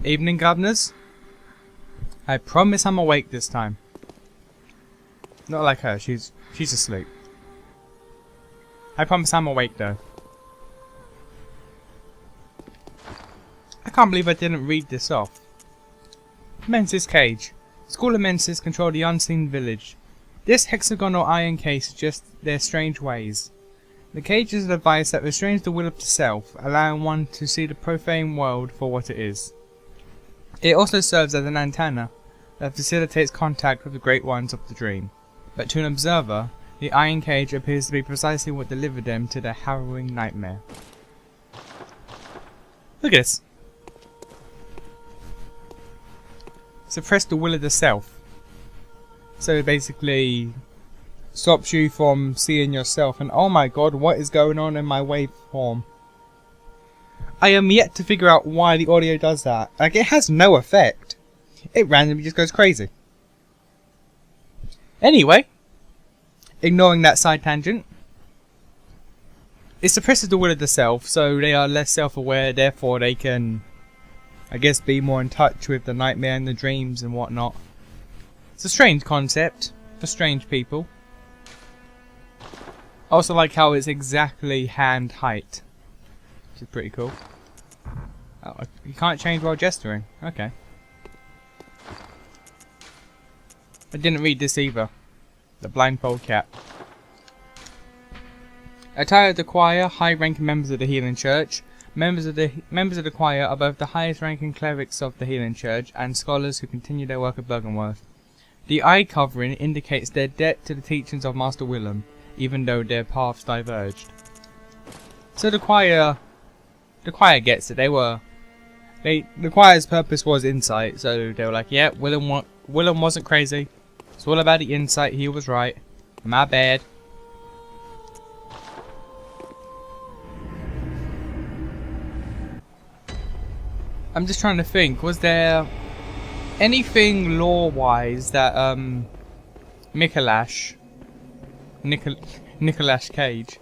Evening, governors. I promise I'm awake this time. Not like her, she's asleep. I promise I'm awake though. I can't believe I didn't read this off. Mensis Cage. School of Mensis control the unseen village. This hexagonal iron cage suggests their strange ways. The cage is a device that restrains the will of the self, allowing one to see the profane world for what it is. It also serves as an antenna that facilitates contact with the great ones of the dream. But to an observer, the iron cage appears to be precisely what delivered them to their harrowing nightmare. Look at this. Suppress the will of the self. So it basically stops you from seeing yourself, and oh my god, what is going on in my waveform? I am yet to figure out why the audio does that. Like, it has no effect. It randomly just goes crazy. Anyway, ignoring that side tangent, it suppresses the will of the self, so they are less self-aware, therefore they can, I guess, be more in touch with the nightmare and the dreams and whatnot. It's a strange concept for strange people. I also like how it's exactly hand height, which is pretty cool. Oh, you can't change while gesturing. Okay. I didn't read this either. The blindfold cap. Attire of the choir, high-ranking members of the Healing Church. Members of the choir are both the highest-ranking clerics of the Healing Church and scholars who continue their work at Bloodborne. The eye covering indicates their debt to the teachings of Master Willem, even though their paths diverged. So the choir gets it. The choir's purpose was insight, so they were like, yeah, Willem wasn't crazy. It's all about the insight. He was right. My bad. I'm just trying to think. Was there anything lore-wise that Nicolas Cage,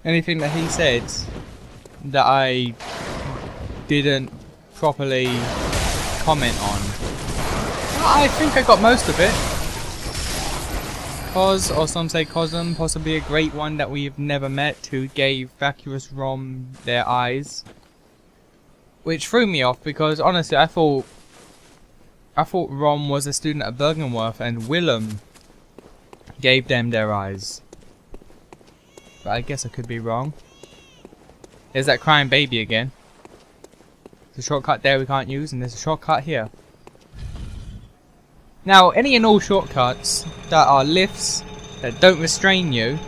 anything that he said that I didn't properly comment on? I think I got most of it. Cos, or some say Cosm, possibly a great one that we have never met, who gave Vacuous Rom their eyes. Which threw me off because honestly I thought Rom was a student at Bergenworth and Willem gave them their eyes. But I guess I could be wrong. There's that crying baby again. There's a shortcut there we can't use, and there's a shortcut here. Now, any and all shortcuts that are lifts that don't restrain you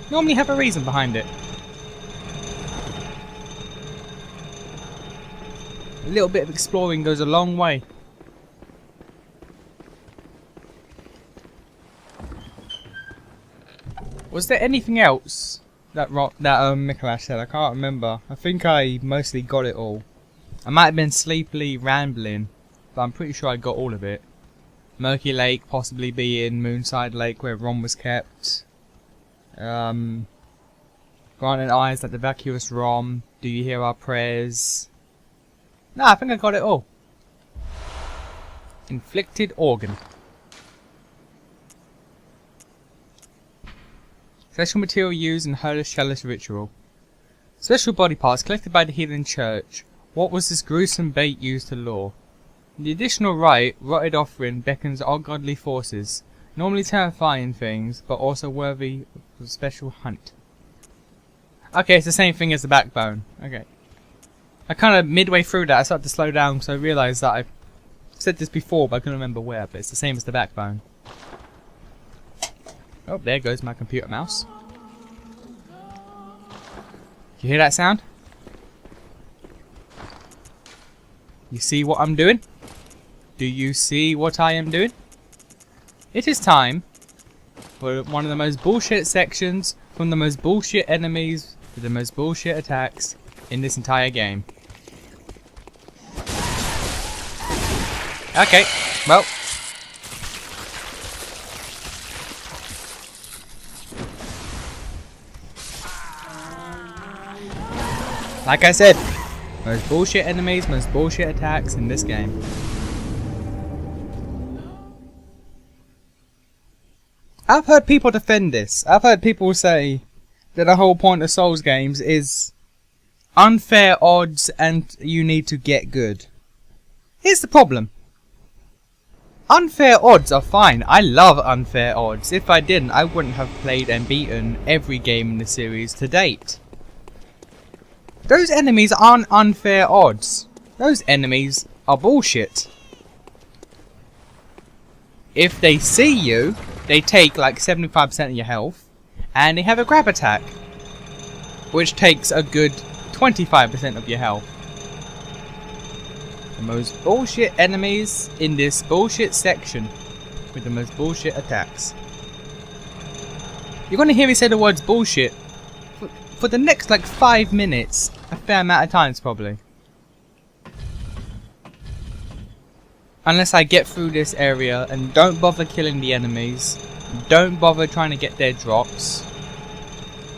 normally have a reason behind it. A little bit of exploring goes a long way. Was there anything else that Nicolas said? I can't remember. I think I mostly got it all. I might have been sleepily rambling, but I'm pretty sure I got all of it. Murky Lake possibly being Moonside Lake where Ron was kept. Granted eyes like the vacuous Rom. Do you hear our prayers? No, I think I got it all. Inflicted organ. Special material used in Hellish Hellish ritual. Special body parts collected by the Healing Church. What was this gruesome bait used to lure? The additional rite, rotted offering, beckons ungodly forces, normally terrifying things, but also worthy of a special hunt. Okay, it's the same thing as the backbone. Okay. I kind of, midway through that, I started to slow down because I realised that I've said this before, but I couldn't remember where, but it's the same as the backbone. Oh, there goes my computer mouse. You hear that sound? You see what I'm doing? Do you see what I am doing? It is time for one of the most bullshit sections from the most bullshit enemies to the most bullshit attacks in this entire game. Okay, well. Like I said, Most bullshit enemies, most bullshit attacks in this game. I've heard people defend this. I've heard people say that the whole point of Souls games is unfair odds and you need to get good. Here's the problem. Unfair odds are fine. I love unfair odds. If I didn't, I wouldn't have played and beaten every game in the series to date. Those enemies aren't unfair odds. Those enemies are bullshit. If they see you, they take like 75% of your health, and they have a grab attack, which takes a good 25% of your health. The most bullshit enemies in this bullshit section with the most bullshit attacks. You're gonna hear me say the words bullshit for the next like 5 minutes, a fair amount of times probably. Unless I get through this area and don't bother killing the enemies, don't bother trying to get their drops.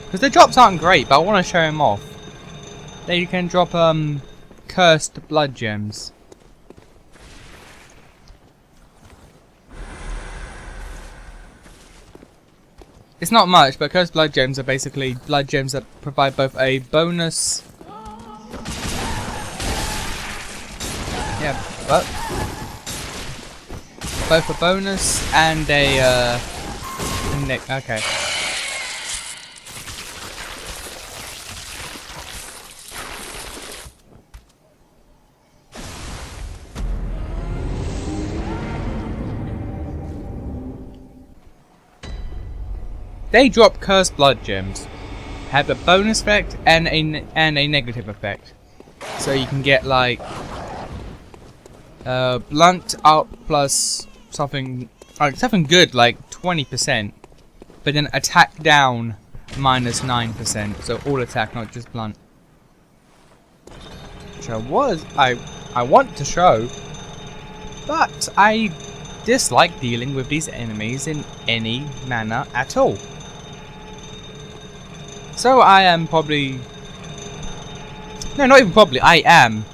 Because the drops aren't great, but I want to show them off. There you can drop cursed blood gems. It's not much, but cursed blood gems are basically blood gems that provide both a bonus. Yeah, but both a bonus and a okay. They drop cursed blood gems, have a bonus effect and a negative effect. So you can get like blunt up plus something good like 20%, but then attack down minus 9%. So all attack, not just blunt. Which I want to show, but I dislike dealing with these enemies in any manner at all. So I am probably... No, not even probably. I am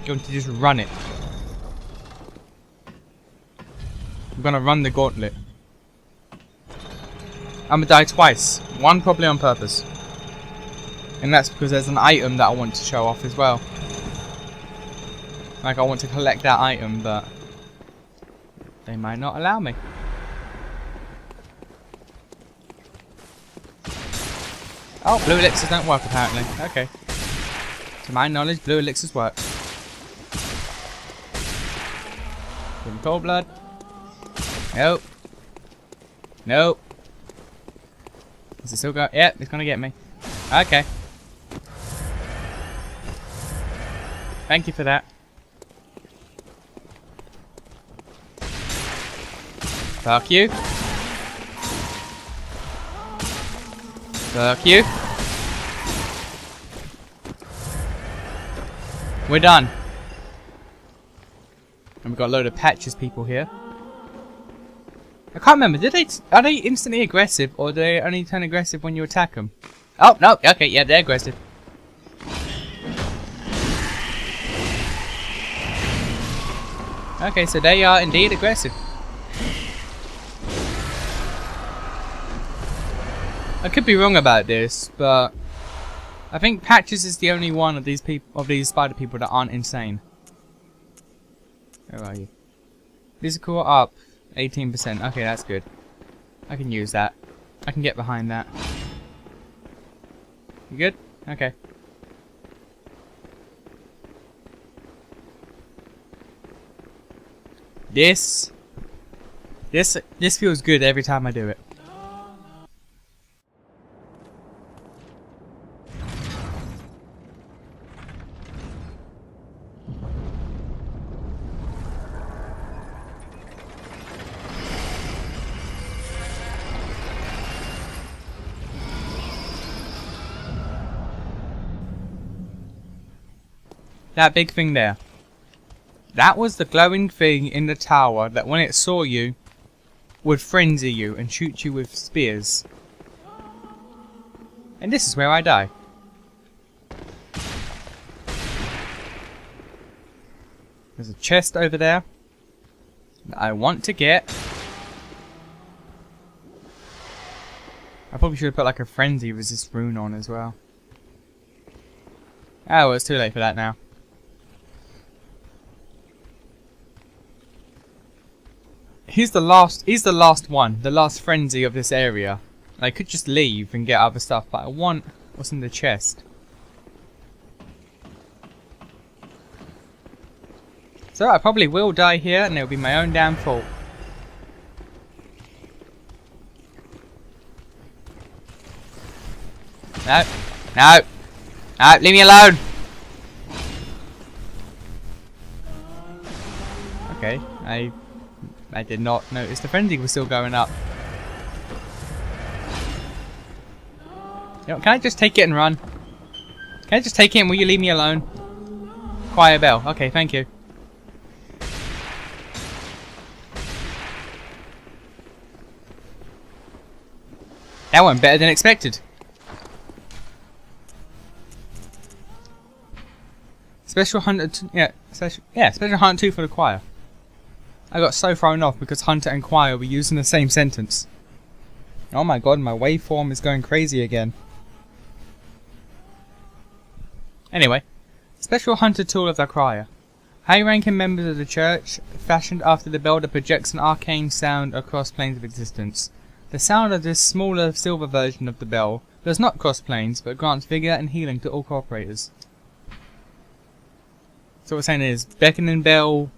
going to just run it. I'm gonna run the gauntlet. I'm gonna die twice. One probably on purpose. And that's because there's an item that I want to show off as well. Like I want to collect that item, but they might not allow me. Oh, blue elixirs don't work apparently. Okay. To my knowledge, blue elixirs work. Give him cold blood. Nope. Nope. Is it still going? Yep, it's gonna get me. Okay. Thank you for that. Fuck you. Fuck you. We're done. And we've got a load of patches people here. I can't remember, are they instantly aggressive or do they only turn aggressive when you attack them? Oh, no, okay, yeah, they're aggressive. Okay, so they are indeed aggressive. I could be wrong about this, but I think Patches is the only one of these spider people that aren't insane. Where are you? Physical up 18%. Okay, that's good. I can use that. I can get behind that. You good? Okay. This feels good every time I do it. That big thing there. That was the glowing thing in the tower that when it saw you, would frenzy you and shoot you with spears. And this is where I die. There's a chest over there that I want to get. I probably should have put like a frenzy resist rune on as well. Oh, well, it's too late for that now. He's the last one, the last frenzy of this area. I could just leave and get other stuff, but I want what's in the chest. So I probably will die here, and it'll be my own damn fault. No, no, no, leave me alone. Okay, I did not notice the frenzy was still going up. You know, can I just take it and run? Can I just take it and will you leave me alone? Choir bell. Okay, thank you. That went better than expected. Special Hunter, Special Hunter 2 for the choir. I got so thrown off because Hunter and choir were used in the same sentence. Oh my god, my waveform is going crazy again. Anyway, Special Hunter tool of the choir. High-ranking members of the church, fashioned after the bell that projects an arcane sound across planes of existence. The sound of this smaller silver version of the bell does not cross planes, but grants vigor and healing to all cooperators. So what we're saying is, beckoning bell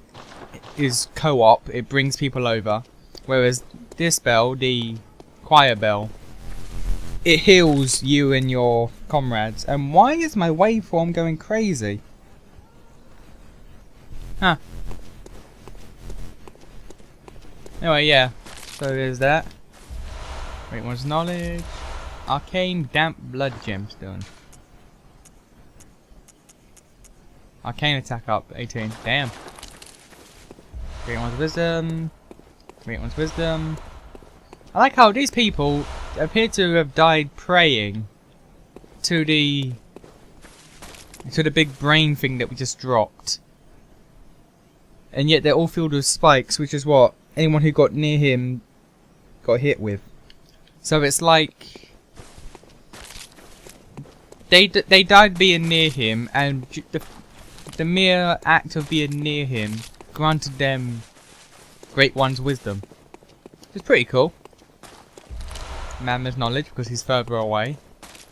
is co-op, it brings people over, whereas this bell, the choir bell, it heals you and your comrades. And why is my waveform going crazy? Huh. Anyway, yeah, so there's that. Great one's knowledge. Arcane damp blood gemstone. Arcane attack up 18. Damn. Great one's wisdom. Great one's wisdom. I like how these people appear to have died praying to the big brain thing that we just dropped. And yet they're all filled with spikes, which is what anyone who got near him got hit with. So it's like they died being near him, and the mere act of being near him granted them Great One's wisdom. It's pretty cool. Mammoth knowledge because he's further away.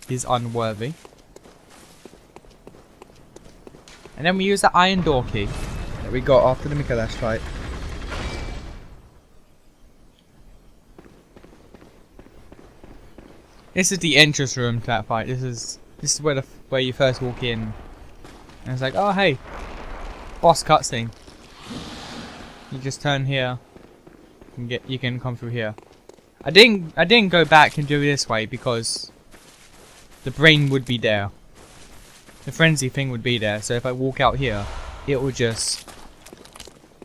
He's unworthy. And then we use the iron door key that we got after the Mikolash fight. This is the entrance room to that fight. This is where you first walk in, and it's like, oh hey, boss cutscene. You just turn here, and you can come through here. I didn't go back and do it this way because the brain would be there, the frenzy thing would be there. So if I walk out here, it will just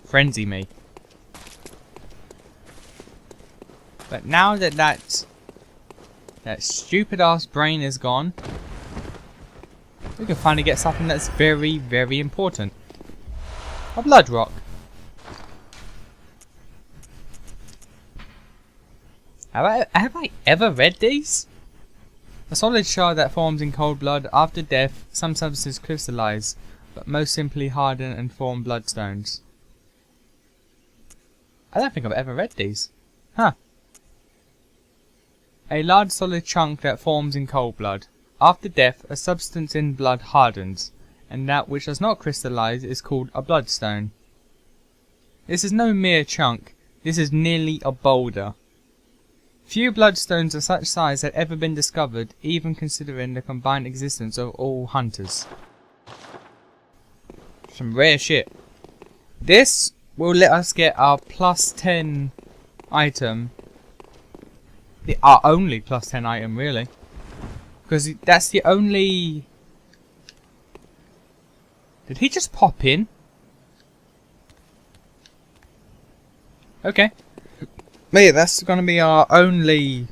frenzy me. But now that stupid ass brain is gone, we can finally get something that's very, very important. A blood rock. Have I ever read these? A solid shard that forms in cold blood. After death, some substances crystallize, but most simply harden and form bloodstones. I don't think I've ever read these. Huh. A large solid chunk that forms in cold blood. After death, a substance in blood hardens, and that which does not crystallize is called a bloodstone. This is no mere chunk, this is nearly a boulder. Few bloodstones of such size had ever been discovered, even considering the combined existence of all hunters. Some rare shit. This will let us get our plus 10 item. Our only plus 10 item, really. Because that's the only... Did he just pop in? Okay. But yeah, that's going to be our only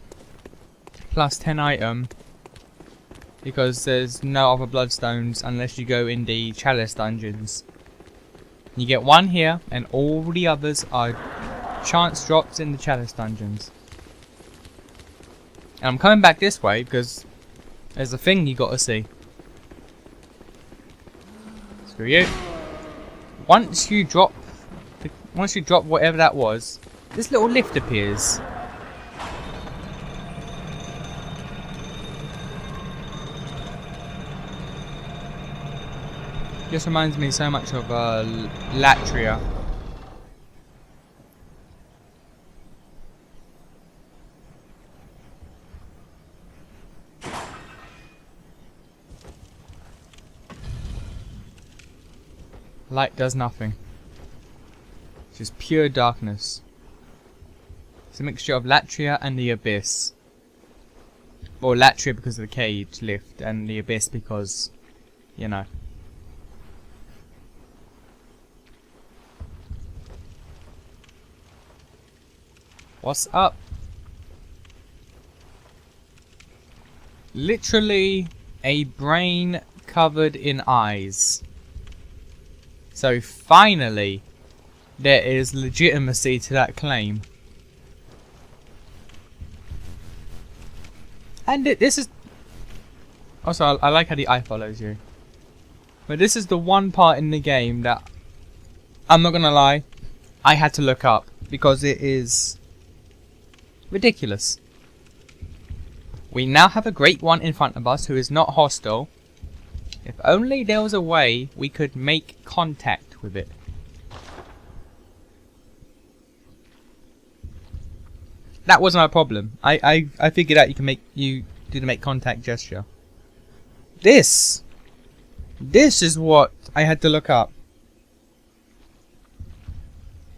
plus 10 item. Because there's no other bloodstones unless you go in the chalice dungeons. You get one here, and all the others are chance drops in the chalice dungeons. And I'm coming back this way because there's a thing you gotta see. Screw you. Once you drop whatever that was, this little lift appears. This reminds me so much of Latria. Light does nothing. It's just pure darkness. It's a mixture of Latria and the Abyss. Or Latria because of the cage lift, and the Abyss because, you know. What's up? Literally a brain covered in eyes. So finally, there is legitimacy to that claim. And this is... Also, I like how the eye follows you. But this is the one part in the game that, I'm not gonna lie, I had to look up. Because it is ridiculous. We now have a great one in front of us who is not hostile. If only there was a way we could make contact with it. That wasn't my problem. I figured out you do the make contact gesture. This is what I had to look up.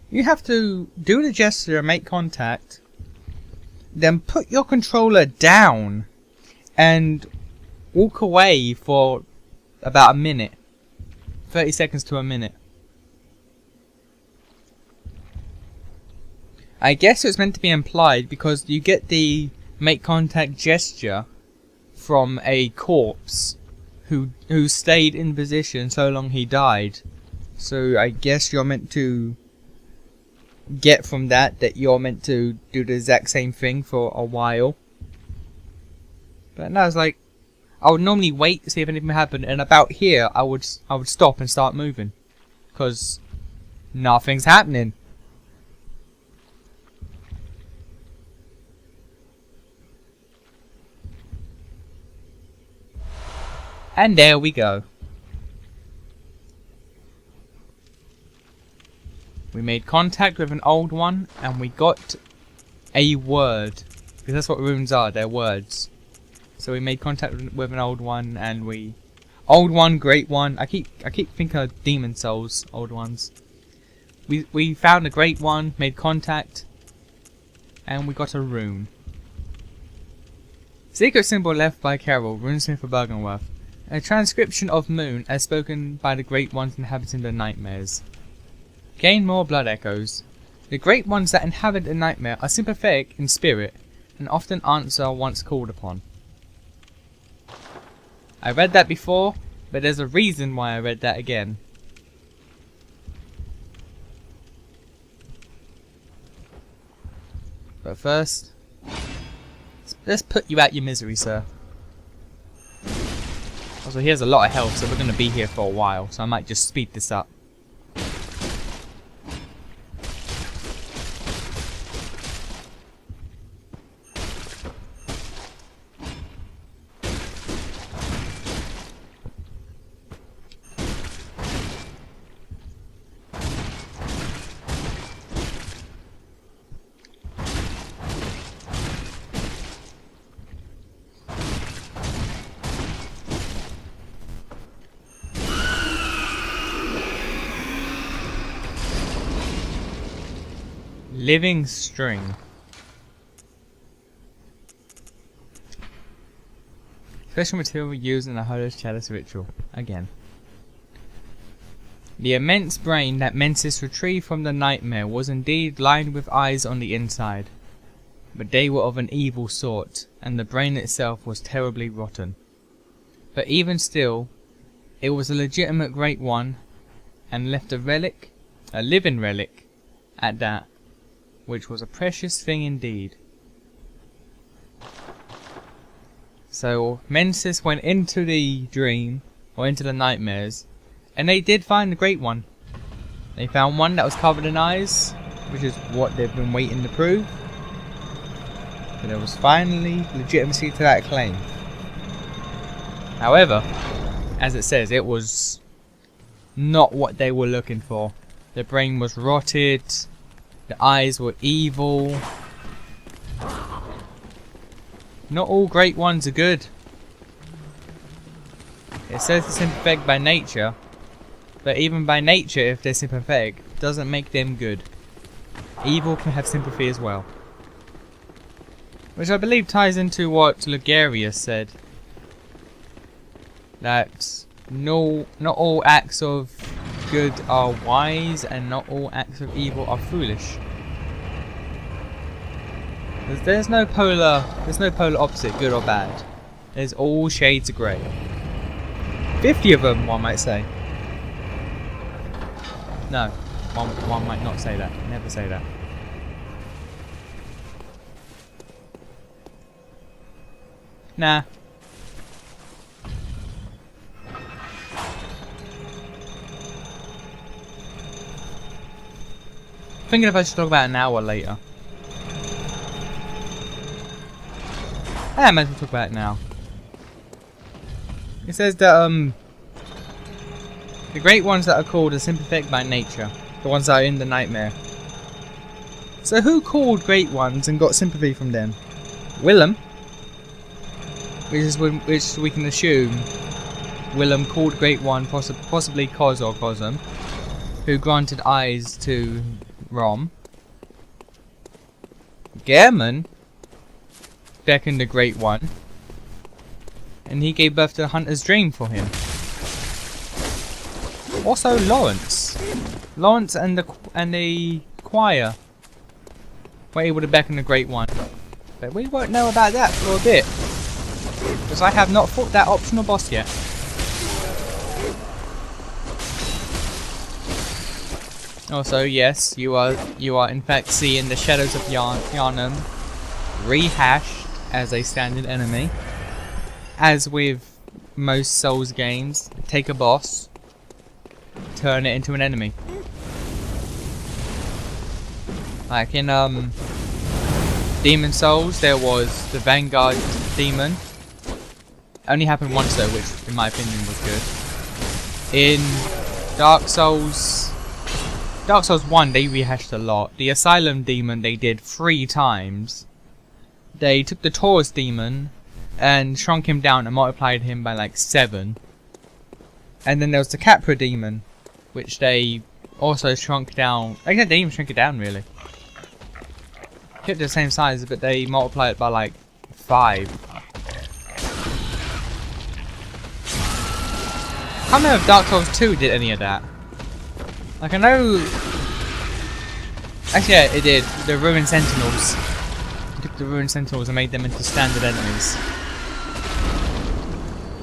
You have to do the gesture and make contact, then put your controller down and walk away for about a minute. 30 seconds to a minute. I guess it's meant to be implied because you get the make contact gesture from a corpse who stayed in position so long he died. So I guess you're meant to get from that you're meant to do the exact same thing for a while. But no, it's like I would normally wait to see if anything happened, and about here I would stop and start moving because nothing's happening. And there we go. We made contact with an old one, and we got a word. Because that's what runes are, they're words. So we made contact with an old one, and we... Old one, great one. I keep thinking of demon souls, old ones. We found a great one, made contact, and we got a rune. Secret symbol left by Carol, runesmith of Bergenworth. A transcription of Moon as spoken by the great ones inhabiting the nightmares. Gain more blood echoes. The great ones that inhabit the nightmare are sympathetic in spirit and often answer once called upon. I read that before, but there's a reason why I read that again. But first, let's put you out your misery, sir. Also, he has a lot of health, so we're going to be here for a while, so I might just speed this up. Living string. Special material used in the Hollow Chalice ritual. Again. The immense brain that Mensis retrieved from the nightmare was indeed lined with eyes on the inside. But they were of an evil sort, and the brain itself was terribly rotten. But even still, it was a legitimate great one, and left a relic A living relic at that, which was a precious thing indeed. So Mensis went into the dream, or into the nightmares, and they did find the Great One. They found one that was covered in eyes, which is what they've been waiting to prove. But there was finally legitimacy to that claim. However, as it says, it was not what they were looking for. The brain was rotted, the eyes were evil. Not all great ones are good. It says they're sympathetic by nature, but even by nature, if they're sympathetic, doesn't make them good. Evil can have sympathy as well. Which I believe ties into what Lugarius said. That not all acts of good are wise, and not all acts of evil are foolish. There's no polar opposite, good or bad. There's all shades of grey. 50 of them, one might say. No, one might not say that. Never say that. Nah. Thinking if I should talk about an hour later. I might as well talk about it now. It says that the great ones that are called are sympathetic by nature, the ones that are in the nightmare. So who called great ones and got sympathy from them? Willem, which we can assume Willem called great one, possibly Koz or Kozum, who granted eyes to Rom. Gehrman beckoned the Great One, and he gave birth to the Hunter's Dream for him. Also Lawrence and the choir were able to beckon the Great One, but we won't know about that for a bit, because I have not fought that optional boss yet. Also, yes, you are in fact seeing the shadows of Yharnam rehashed as a standard enemy. As with most Souls games, take a boss, turn it into an enemy. Like in Demon Souls, there was the Vanguard Demon. Only happened once though, which in my opinion was good. In Dark Souls 1, they rehashed a lot. The Asylum Demon they did 3 times. They took the Taurus Demon and shrunk him down and multiplied him by like 7. And then there was the Capra Demon, which they also shrunk down. Actually, they didn't even shrink it down really. Kept it the same size, but they multiplied it by like 5. I can't remember if Dark Souls 2 did any of that. Like I know... Actually yeah, it did. The Ruined Sentinels. It took the Ruined Sentinels and made them into standard enemies.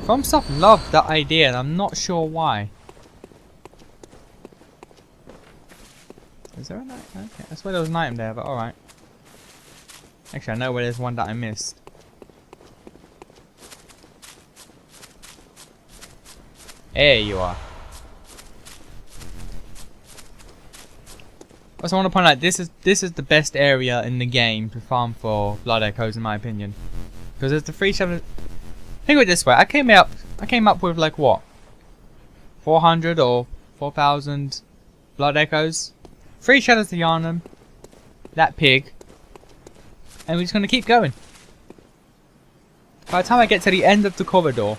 FromSoft loved that idea and I'm not sure why. Is there an item? Okay, I swear there was an item there, but alright. Actually I know where there's one that I missed. There you are. Also, I want to point out this is the best area in the game to farm for blood echoes, in my opinion, because there's the 3 Think of it this way: I came up with like what, 400 or 4,000 blood echoes, 3 shadows of Yharnam, that pig, and we're just gonna keep going. By the time I get to the end of the corridor,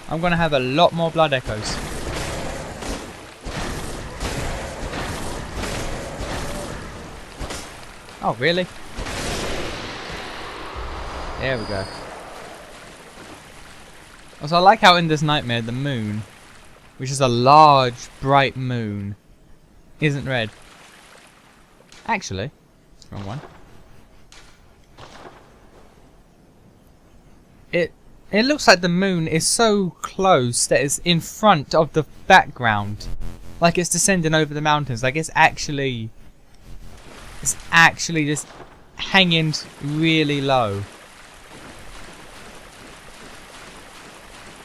I'm gonna have a lot more blood echoes. Oh, really? There we go. Also, I like how in this nightmare, the moon, which is a large, bright moon, isn't red. Actually, wrong one. It looks like the moon is so close that it's in front of the background. like it's descending over the mountains. Like it's actually just hanging really low.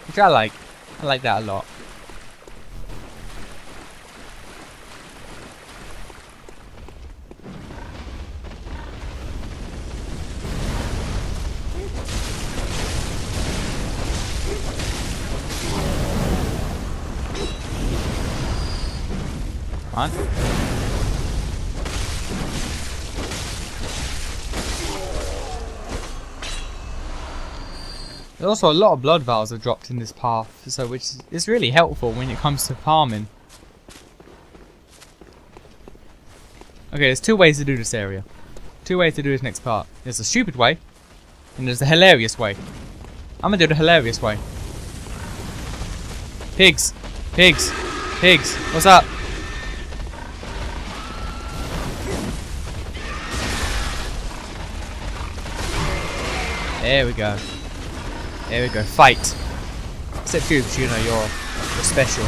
Which I like. I like that a lot. Come on. There's also a lot of blood vials are dropped in this path, so which is really helpful when it comes to farming. Okay, there's two ways to do this area. Two ways to do this next part. There's a stupid way, and there's a hilarious way. I'm gonna do the hilarious way. Pigs! Pigs! Pigs! What's up? There we go. There we go. Fight. Except you, because you know you're special.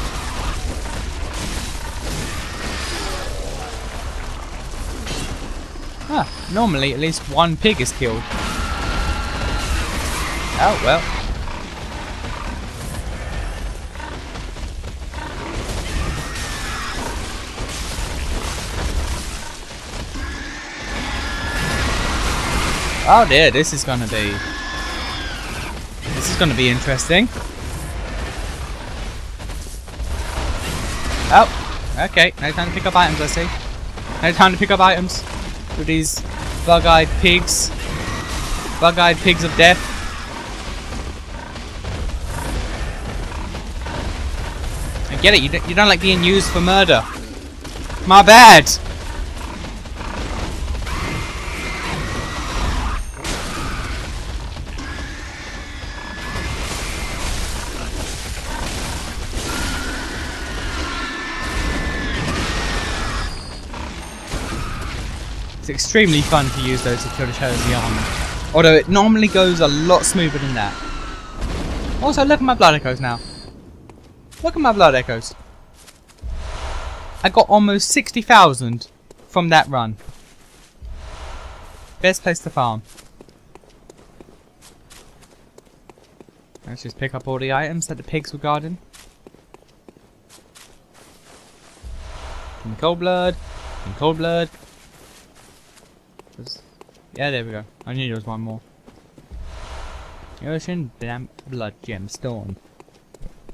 Ah, normally at least one pig is killed. Oh well. Oh dear, this is gonna be interesting. Oh, okay. No time to pick up items, I see. No time to pick up items with these bug-eyed pigs. Bug-eyed pigs of death. I get it. You don't like being used for murder. My bad. It's extremely fun to use those to kill the shadows of the armor. Although it normally goes a lot smoother than that. Also, look at my blood echoes now. Look at my blood echoes. I got almost 60,000 from that run. Best place to farm. Let's just pick up all the items that the pigs were guarding. Some cold blood. Some cold blood. Yeah, there we go. I knew there was one more. Ocean Damp Blood Gemstone.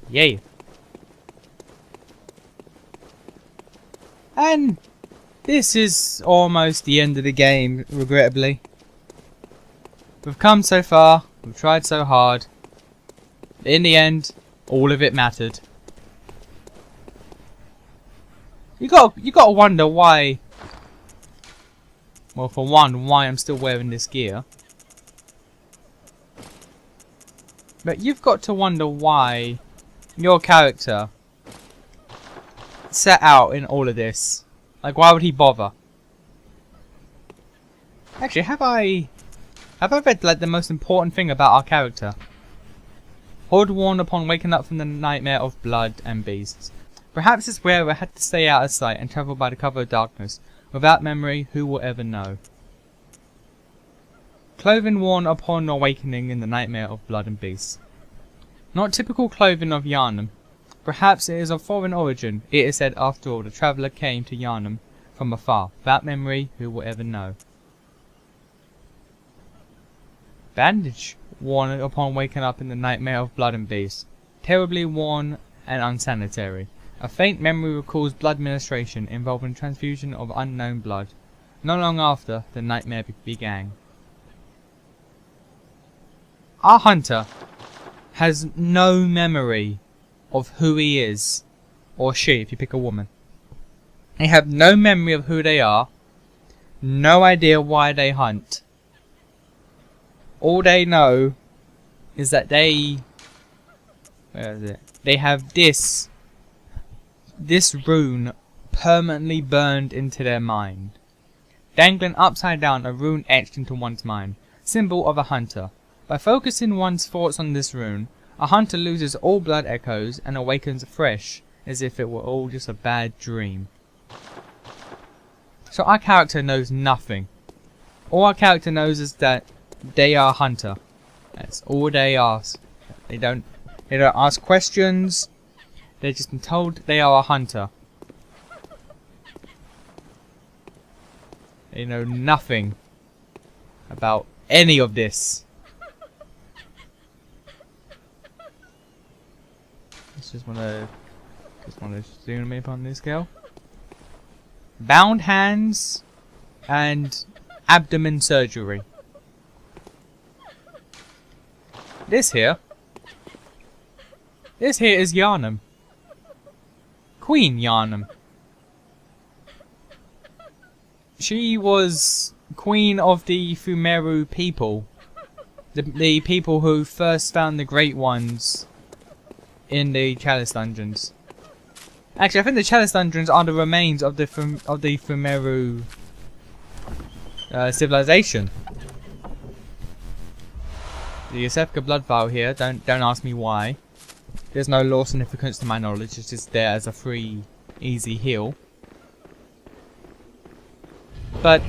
Yay! And this is almost the end of the game, regrettably. We've come so far, we've tried so hard. But in the end, all of it mattered. You gotta wonder why. Well, for one, why I'm still wearing this gear. But you've got to wonder why your character set out in all of this. Like, why would he bother? Actually, have I read, like, the most important thing about our character? Horde warned upon waking up from the nightmare of blood and beasts. Perhaps it's where I had to stay out of sight and travel by the cover of darkness. Without memory, who will ever know? Clothing worn upon awakening in the nightmare of blood and beasts. Not typical clothing of Yharnam. Perhaps it is of foreign origin. It is said, after all, the traveller came to Yharnam from afar. Without memory, who will ever know? Bandage worn upon waking up in the nightmare of blood and beasts. Terribly worn and unsanitary. A faint memory recalls blood ministration involving transfusion of unknown blood. Not long after, the nightmare began. Our hunter has no memory of who he is, or she if you pick a woman. They have no memory of who they are, no idea why they hunt. All they know is that they have this rune permanently burned into their mind. Dangling upside down, a rune etched into one's mind, symbol of a hunter. By focusing one's thoughts on this rune, a hunter loses all blood echoes and awakens fresh as if it were all just a bad dream. So our character knows nothing. All our character knows is that they are a hunter. That's all they ask. They don't ask questions. They've just been told they are a hunter. They know nothing about any of this. Just wanna zoom in on this girl. Bound hands and abdomen surgery. This here is Yharnam. Queen Yharnam. She was queen of the Fumeru people. The people who first found the Great Ones in the Chalice Dungeons. Actually, I think the Chalice Dungeons are the remains of the Fumeru civilization. The Yosefka blood vial here, don't ask me why. There's no lore significance to my knowledge, it's just there as a free, easy heal. But,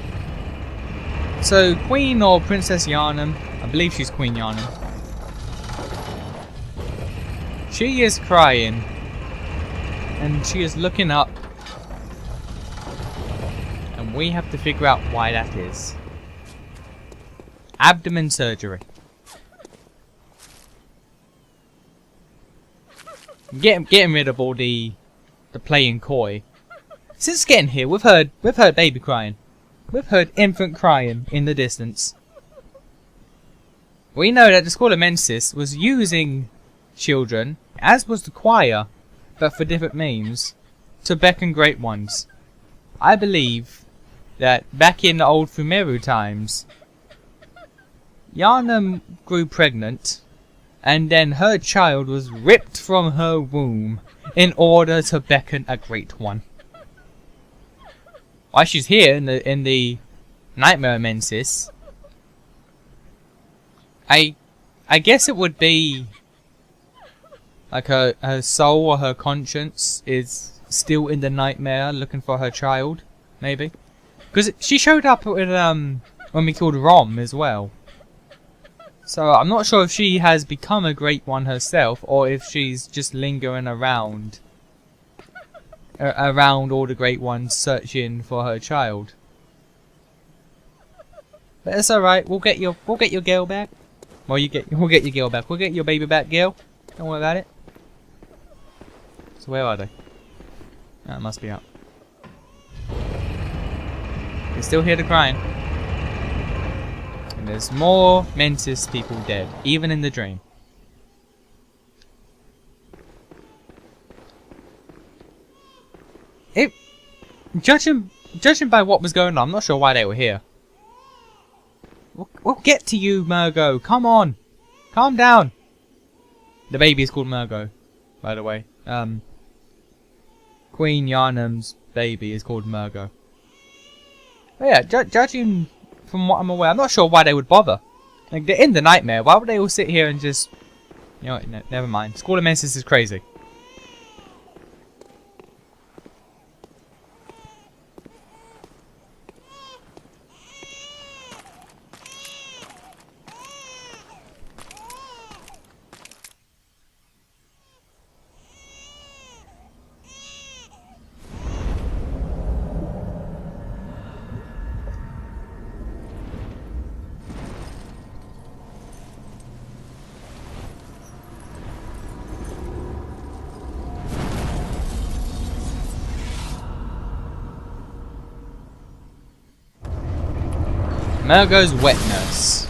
so Queen or Princess Yharnam, I believe she's Queen Yharnam. She is crying, and she is looking up, and we have to figure out why that is. Abdomen surgery. Getting rid of all the playing coy. Since getting here, we've heard baby crying. We've heard infant crying in the distance. We know that the School of Mensis was using children, as was the choir, but for different means, to beckon great ones. I believe that back in the old Fumeru times, Yharnam grew pregnant, and then her child was ripped from her womb in order to beckon a great one. Why she's here in the Nightmare Mensis, I guess it would be like her soul or her conscience is still in the nightmare looking for her child, maybe. Because she showed up with when we killed Rom as well. So I'm not sure if she has become a great one herself, or if she's just lingering around all the great ones, searching for her child. But it's alright. We'll get your girl back. Well, we'll get your girl back. We'll get your baby back, girl. Don't worry about it. So where are they? That must be up. You still hear the crying. And there's more Mensis people dead, even in the dream. Judging by what was going on, I'm not sure why they were here. We'll get to you, Mergo. Come on. Calm down. The baby is called Mergo, by the way. Queen Yharnam's baby is called Mergo. But yeah, judging from what I'm aware, I'm not sure why they would bother. Like, they're in the nightmare. Why would they all sit here and just... You know what, no, never mind. School of Mensis is crazy. Mergo's Wetnurse.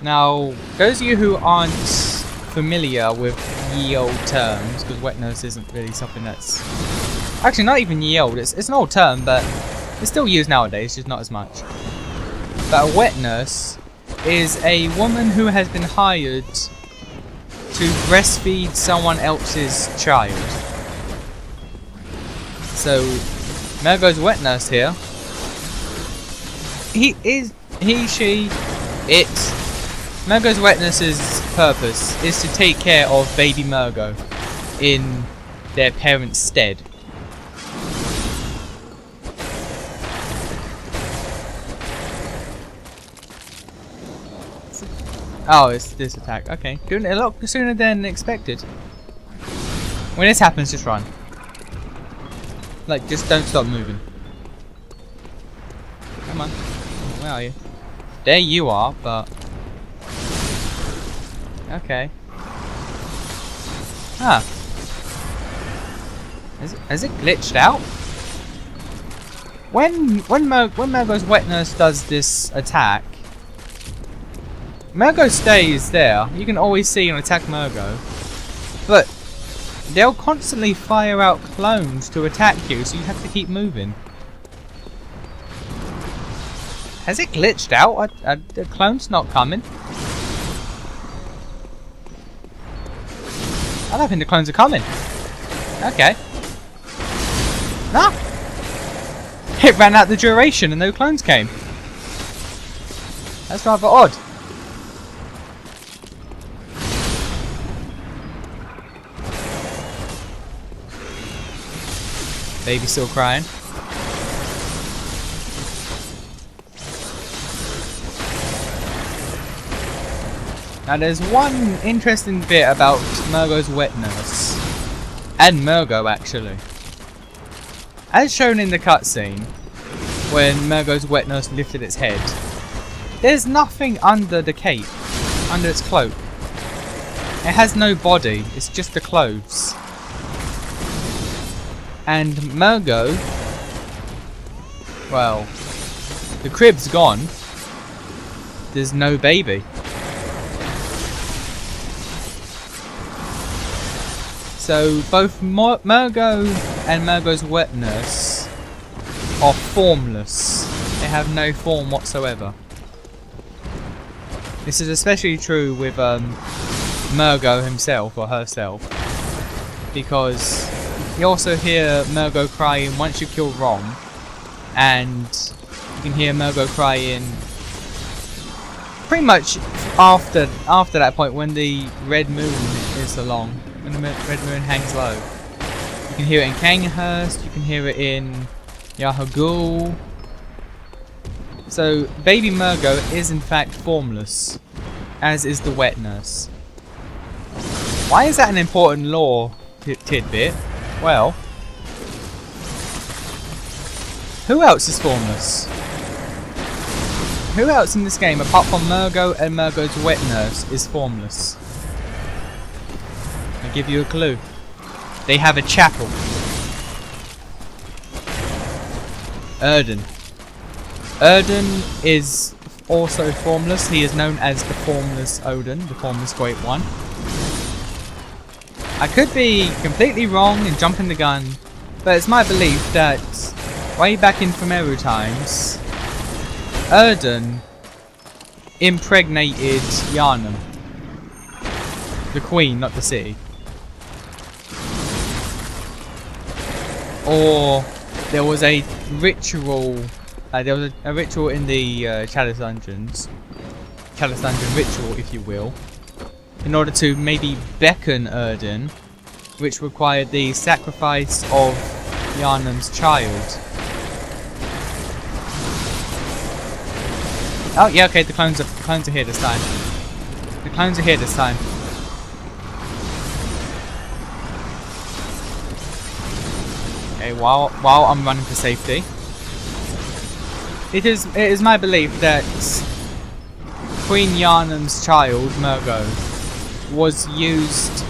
Now, those of you who aren't familiar with ye old terms, because Wetnurse isn't really something that's... Actually, not even ye old, it's an old term, but it's still used nowadays, just not as much. But a Wetnurse is a woman who has been hired to breastfeed someone else's child. So, Mergo's Wetnurse here. Mergo's Wetnurse's purpose is to take care of baby Mergo. in their parents' stead. Oh, it's this attack. Okay, doing it a lot sooner than expected. When this happens, just run. Like, just don't stop moving. Come on. Where are you? There you are, but... Okay. Ah. Has it glitched out? When Mergo's Wetnurse does this attack, Mergo stays there. You can always see and attack Mergo, but they'll constantly fire out clones to attack you, so you have to keep moving. Has it glitched out? The clone's not coming. I don't think the clones are coming. Okay. No. It ran out the duration and no clones came. That's rather odd. Baby's still crying. Now there's one interesting bit about Mergo's Wetnurse. And Mergo actually. As shown in the cutscene, when Mergo's Wetnurse lifted its head, there's nothing under the cape, under its cloak. It has no body, it's just the clothes. And Mergo, well, the crib's gone. There's no baby. So both Mergo and Mergo's Wetnurse are formless. They have no form whatsoever. This is especially true with Mergo himself or herself, because you also hear Mergo crying once you kill Rom, and you can hear Mergo crying pretty much after that point when the red moon is along, when the red moon hangs low. You can hear it in Kanghurst, you can hear it in Yahagul. So baby Mergo is in fact formless, as is the Wetnurse. Why is that an important lore tidbit? Well, who else is formless? Who else in this game, apart from Mergo and Mergo's Wetnurse, is formless? I'll give you a clue. They have a chapel. Erden. Erden is also formless. He is known as the Formless Odin, the Formless Great One. I could be completely wrong and jumping the gun, but it's my belief that way back in Fameru times, Erden impregnated Yharnam. The queen, not the city. Or there was a ritual. There was a ritual in the Chalice Dungeons. Chalice Dungeon ritual, if you will. In order to maybe beckon Erden, which required the sacrifice of Yharnam's child. Oh yeah, okay, the clones are here this time. The clones are here this time. Okay, while I'm running for safety. It is my belief that Queen Yharnam's child, Mergo, was used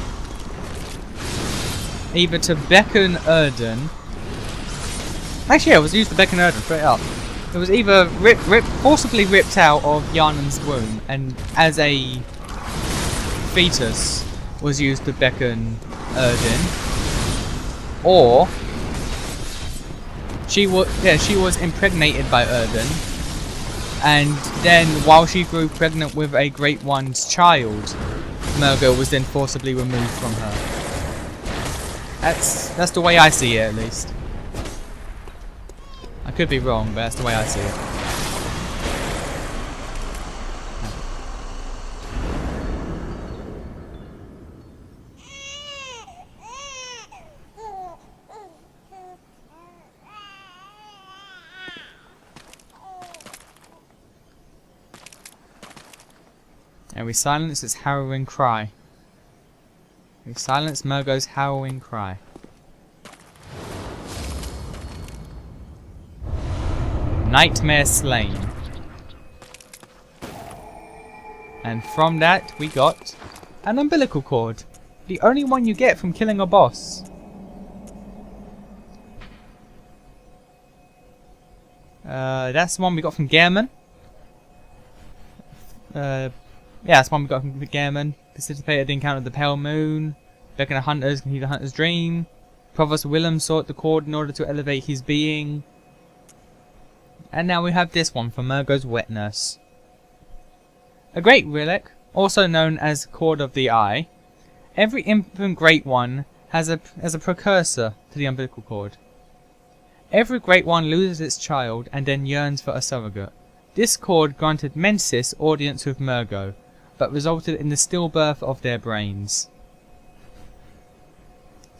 either to beckon Erden. Actually, yeah, it was used to beckon Erden, straight up. It was either forcibly ripped out of Yharnam's womb, and as a fetus was used to beckon Erden, or she was impregnated by Erden, and then while she grew pregnant with a Great One's child, Mergo was then forcibly removed from her. That's the way I see it, at least. I could be wrong, but that's the way I see it. And we silence its harrowing cry. We silence Mergo's harrowing cry. Nightmare slain. And from that we got an umbilical cord. The only one you get from killing a boss. That's the one we got from Gehrman. Yeah, that's the one we got from Gehrman. Precipitated the encounter of the Pale Moon. Beckon of Hunters can heed the Hunter's dream. Provost Willem sought the cord in order to elevate his being. And now we have this one from Mergo's Wetnurse. A great relic, also known as Cord of the Eye. Every infant Great One has a precursor to the umbilical cord. Every Great One loses its child and then yearns for a surrogate. This cord granted Mensis audience with Mergo, but resulted in the stillbirth of their brains.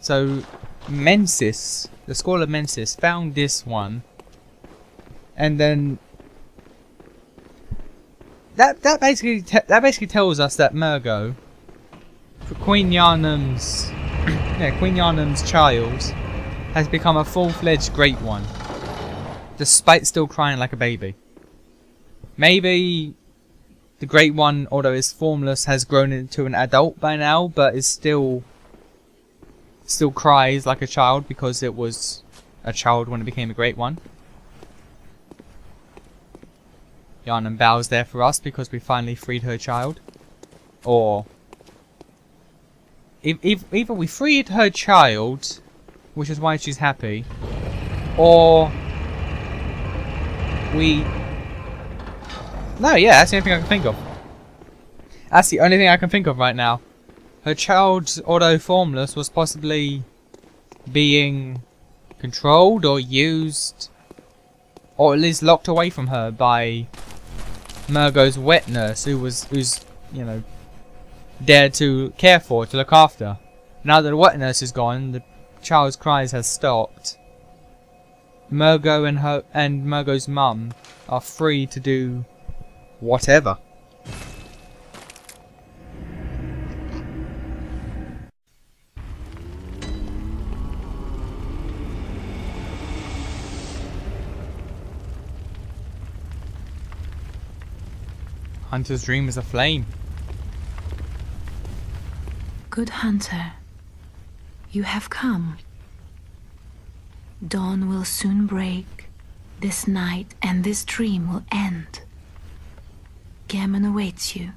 So Mensis, the scholar Mensis, found this one, and then that basically tells us that Mergo, for Queen Yharnam's Queen Yharnam's child, has become a full-fledged Great One, despite still crying like a baby. Maybe the Great One, although is formless, has grown into an adult by now, but is still cries like a child because it was a child when it became a Great One. Yharnam bows there for us because we finally freed her child. Or either we freed her child, which is why she's happy, or we... No, yeah, that's the only thing I can think of. That's the only thing I can think of right now. Her child, although formless, was possibly being controlled or used, or at least locked away from her by Mergo's Wetnurse, who's you know, there to care for, to look after. Now that the Wetnurse is gone, the child's cries has stopped. Mergo and Mergo's mum are free to do whatever. Hunter's dream is a flame. Good hunter, you have come. Dawn will soon break. This night and this dream will end. Gehrman awaits you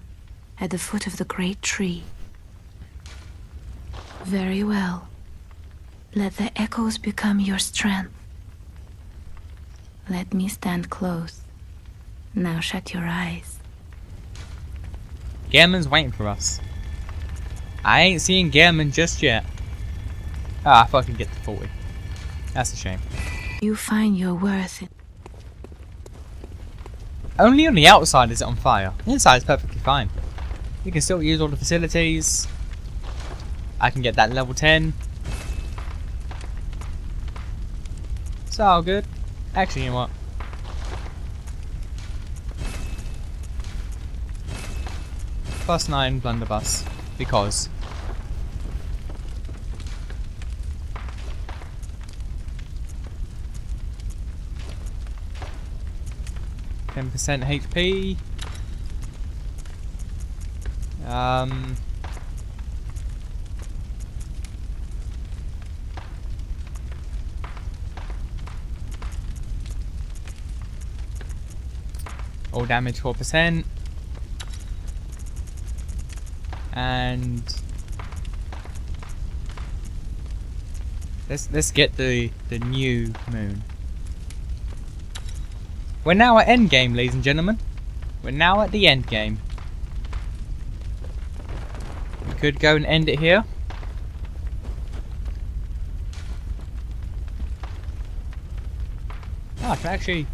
at the foot of the great tree. Very well. Let the echoes become your strength. Let me stand close. Now shut your eyes. Gehrman's waiting for us. I ain't seeing Gehrman just yet. Ah, if I can get to 40. That's a shame. You find your worth in... Only on the outside is it on fire. The inside is perfectly fine. You can still use all the facilities. I can get that level 10. It's all good. Actually, you know what? +9 blunderbuss. Because... 10% HP. All damage 4%. And let's get the new moon. We're now at end game, ladies and gentlemen. We're now at the end game. We could go and end it here. Oh, I can actually...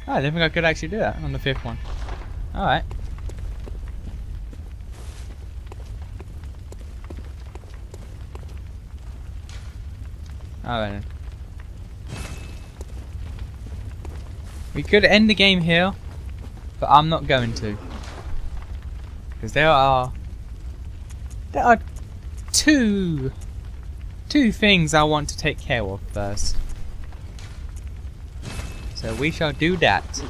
Oh, I didn't think I could actually do that on the 5th one. Alright. Alright then. We could end the game here, but I'm not going to. Because there are two things I want to take care of first. So we shall do that.